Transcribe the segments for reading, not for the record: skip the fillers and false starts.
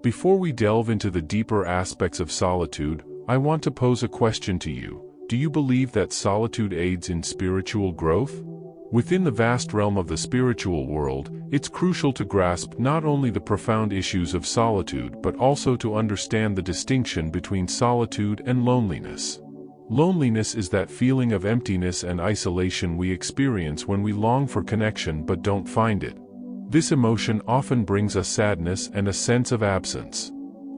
Before we delve into the deeper aspects of solitude, I want to pose a question to you. Do you believe that solitude aids in spiritual growth? Within the vast realm of the spiritual world, it's crucial to grasp not only the profound issues of solitude but also to understand the distinction between solitude and loneliness. Loneliness is that feeling of emptiness and isolation we experience when we long for connection but don't find it. This emotion often brings us sadness and a sense of absence.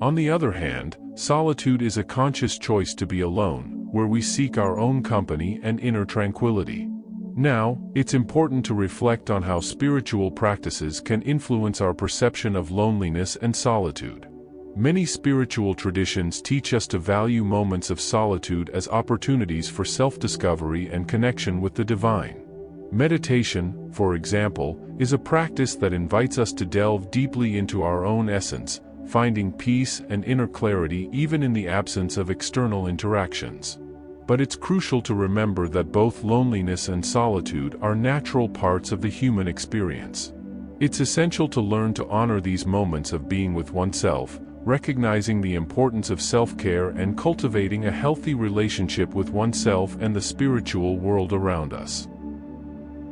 On the other hand, solitude is a conscious choice to be alone, where we seek our own company and inner tranquility. Now, it's important to reflect on how spiritual practices can influence our perception of loneliness and solitude. Many spiritual traditions teach us to value moments of solitude as opportunities for self-discovery and connection with the divine. Meditation, for example, is a practice that invites us to delve deeply into our own essence, finding peace and inner clarity even in the absence of external interactions. But it's crucial to remember that both loneliness and solitude are natural parts of the human experience. It's essential to learn to honor these moments of being with oneself, recognizing the importance of self-care and cultivating a healthy relationship with oneself and the spiritual world around us.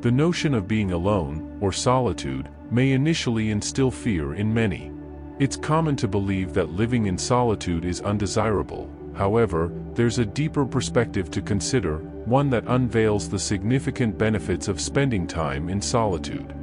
The notion of being alone, or solitude, may initially instill fear in many. It's common to believe that living in solitude is undesirable. However, there's a deeper perspective to consider, one that unveils the significant benefits of spending time in solitude.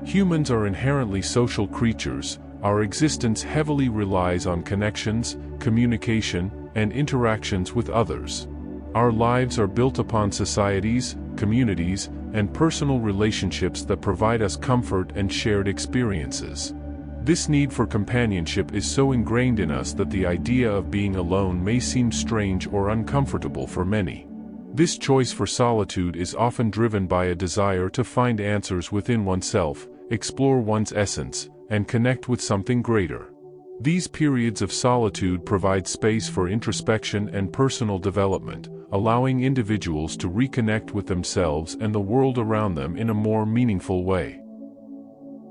Humans are inherently social creatures. Our existence heavily relies on connections, communication, and interactions with others. Our lives are built upon societies, communities, and personal relationships that provide us comfort and shared experiences. This need for companionship is so ingrained in us that the idea of being alone may seem strange or uncomfortable for many. This choice for solitude is often driven by a desire to find answers within oneself, explore one's essence, and connect with something greater. These periods of solitude provide space for introspection and personal development, allowing individuals to reconnect with themselves and the world around them in a more meaningful way.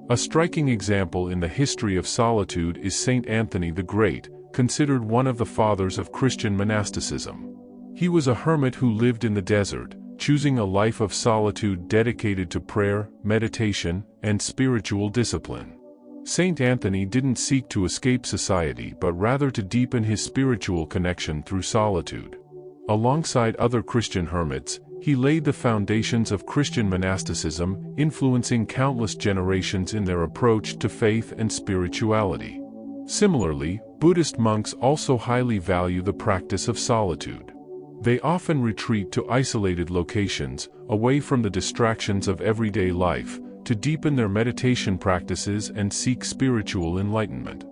A striking example in the history of solitude is Saint Anthony the Great, considered one of the fathers of Christian monasticism. He was a hermit who lived in the desert, choosing a life of solitude dedicated to prayer, meditation, and spiritual discipline. Saint Anthony didn't seek to escape society but rather to deepen his spiritual connection through solitude. Alongside other Christian hermits, he laid the foundations of Christian monasticism, influencing countless generations in their approach to faith and spirituality. Similarly, Buddhist monks also highly value the practice of solitude. They often retreat to isolated locations, away from the distractions of everyday life, to deepen their meditation practices and seek spiritual enlightenment.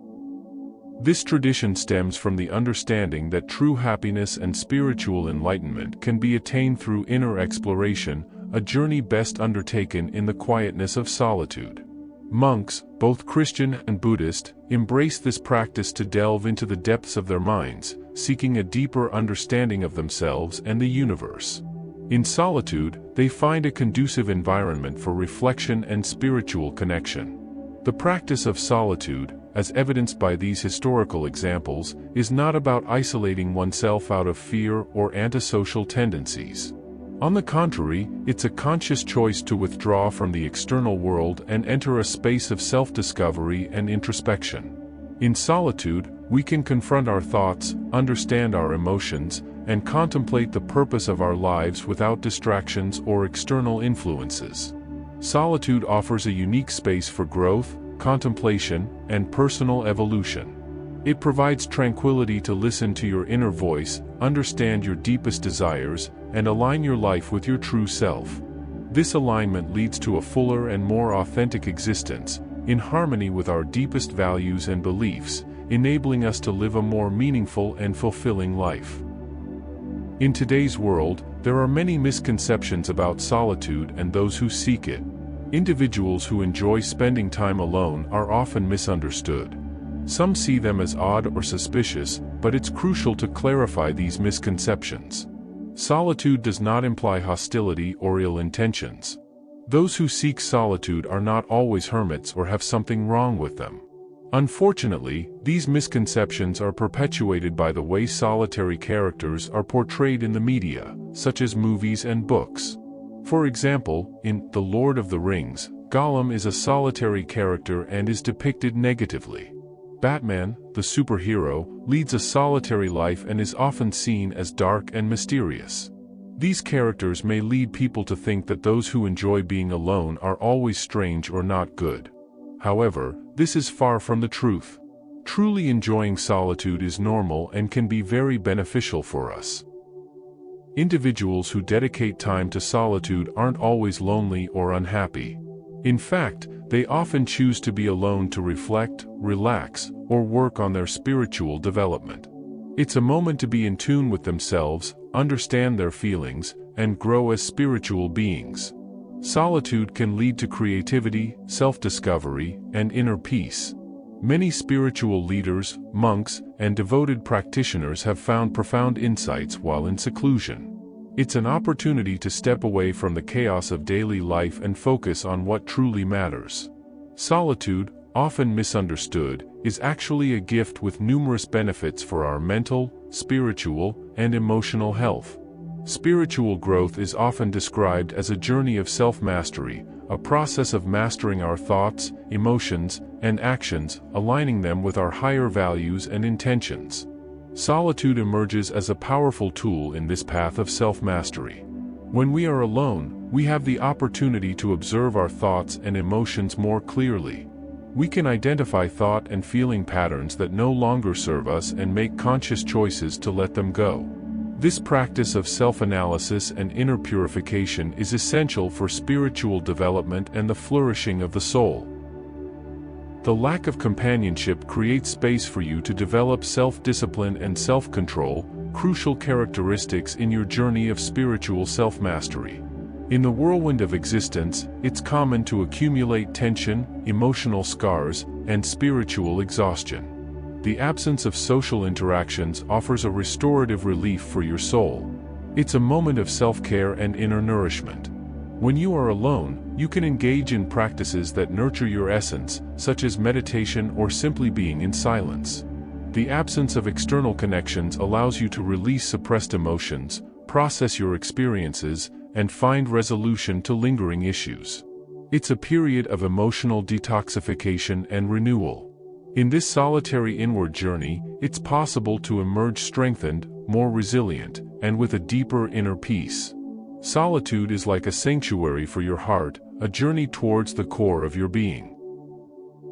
This tradition stems from the understanding that true happiness and spiritual enlightenment can be attained through inner exploration, a journey best undertaken in the quietness of solitude. Monks, both Christian and Buddhist, embrace this practice to delve into the depths of their minds, seeking a deeper understanding of themselves and the universe. In solitude, they find a conducive environment for reflection and spiritual connection. The practice of solitude, as evidenced by these historical examples, is not about isolating oneself out of fear or antisocial tendencies. On the contrary, it's a conscious choice to withdraw from the external world and enter a space of self-discovery and introspection. In solitude, we can confront our thoughts, understand our emotions, and contemplate the purpose of our lives without distractions or external influences. Solitude offers a unique space for growth, contemplation, and personal evolution. It provides tranquility to listen to your inner voice, understand your deepest desires, and align your life with your true self. This alignment leads to a fuller and more authentic existence, in harmony with our deepest values and beliefs, enabling us to live a more meaningful and fulfilling life. In today's world, there are many misconceptions about solitude and those who seek it. Individuals who enjoy spending time alone are often misunderstood. Some see them as odd or suspicious, but it's crucial to clarify these misconceptions. Solitude does not imply hostility or ill intentions. Those who seek solitude are not always hermits or have something wrong with them. Unfortunately, these misconceptions are perpetuated by the way solitary characters are portrayed in the media, such as movies and books. For example, in The Lord of the Rings, Gollum is a solitary character and is depicted negatively. Batman, the superhero, leads a solitary life and is often seen as dark and mysterious. These characters may lead people to think that those who enjoy being alone are always strange or not good. However, this is far from the truth. Truly enjoying solitude is normal and can be very beneficial for us. Individuals who dedicate time to solitude aren't always lonely or unhappy. In fact, they often choose to be alone to reflect, relax, or work on their spiritual development. It's a moment to be in tune with themselves, understand their feelings, and grow as spiritual beings. Solitude can lead to creativity, self-discovery, and inner peace. Many spiritual leaders, monks, and devoted practitioners have found profound insights while in seclusion. It's an opportunity to step away from the chaos of daily life and focus on what truly matters. Solitude, often misunderstood, is actually a gift with numerous benefits for our mental, spiritual, and emotional health. Spiritual growth is often described as a journey of self-mastery, a process of mastering our thoughts, emotions, and actions, aligning them with our higher values and intentions. Solitude emerges as a powerful tool in this path of self-mastery. When we are alone, we have the opportunity to observe our thoughts and emotions more clearly. We can identify thought and feeling patterns that no longer serve us and make conscious choices to let them go. This practice of self-analysis and inner purification is essential for spiritual development and the flourishing of the soul. The lack of companionship creates space for you to develop self-discipline and self-control, crucial characteristics in your journey of spiritual self-mastery. In the whirlwind of existence, it's common to accumulate tension, emotional scars, and spiritual exhaustion. The absence of social interactions offers a restorative relief for your soul. It's a moment of self-care and inner nourishment. When you are alone, you can engage in practices that nurture your essence, such as meditation or simply being in silence. The absence of external connections allows you to release suppressed emotions, process your experiences, and find resolution to lingering issues. It's a period of emotional detoxification and renewal. In this solitary inward journey, it's possible to emerge strengthened, more resilient, and with a deeper inner peace. Solitude is like a sanctuary for your heart, a journey towards the core of your being.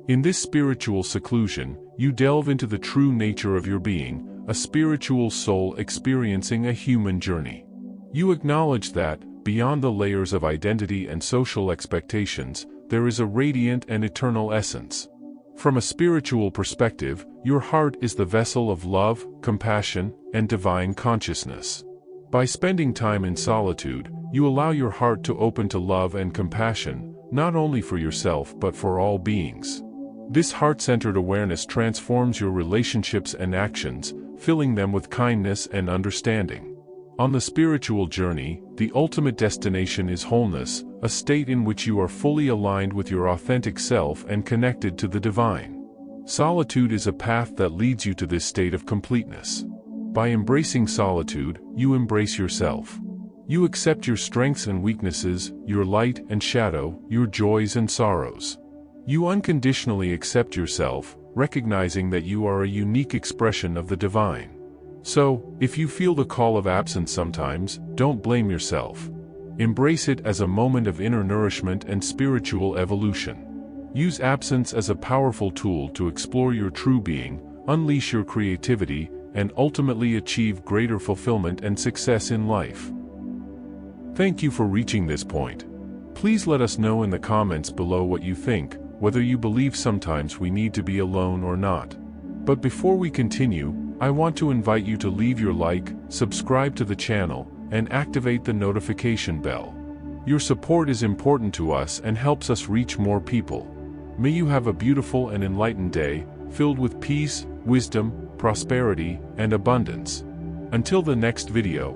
In this spiritual seclusion, you delve into the true nature of your being, a spiritual soul experiencing a human journey. You acknowledge that, beyond the layers of identity and social expectations, there is a radiant and eternal essence. From a spiritual perspective, your heart is the vessel of love, compassion, and divine consciousness. By spending time in solitude, you allow your heart to open to love and compassion, not only for yourself but for all beings. This heart-centered awareness transforms your relationships and actions, filling them with kindness and understanding. On the spiritual journey, the ultimate destination is wholeness, a state in which you are fully aligned with your authentic self and connected to the divine. Solitude is a path that leads you to this state of completeness. By embracing solitude, you embrace yourself. You accept your strengths and weaknesses, your light and shadow, your joys and sorrows. You unconditionally accept yourself, recognizing that you are a unique expression of the divine. So, if you feel the call of absence sometimes, don't blame yourself. Embrace it as a moment of inner nourishment and spiritual evolution. Use absence as a powerful tool to explore your true being, unleash your creativity, and ultimately achieve greater fulfillment and success in life. Thank you for reaching this point. Please let us know in the comments below what you think, whether you believe sometimes we need to be alone or not. But before we continue, I want to invite you to leave your like, subscribe to the channel, and activate the notification bell. Your support is important to us and helps us reach more people. May you have a beautiful and enlightened day, filled with peace, wisdom, prosperity, and abundance. Until the next video,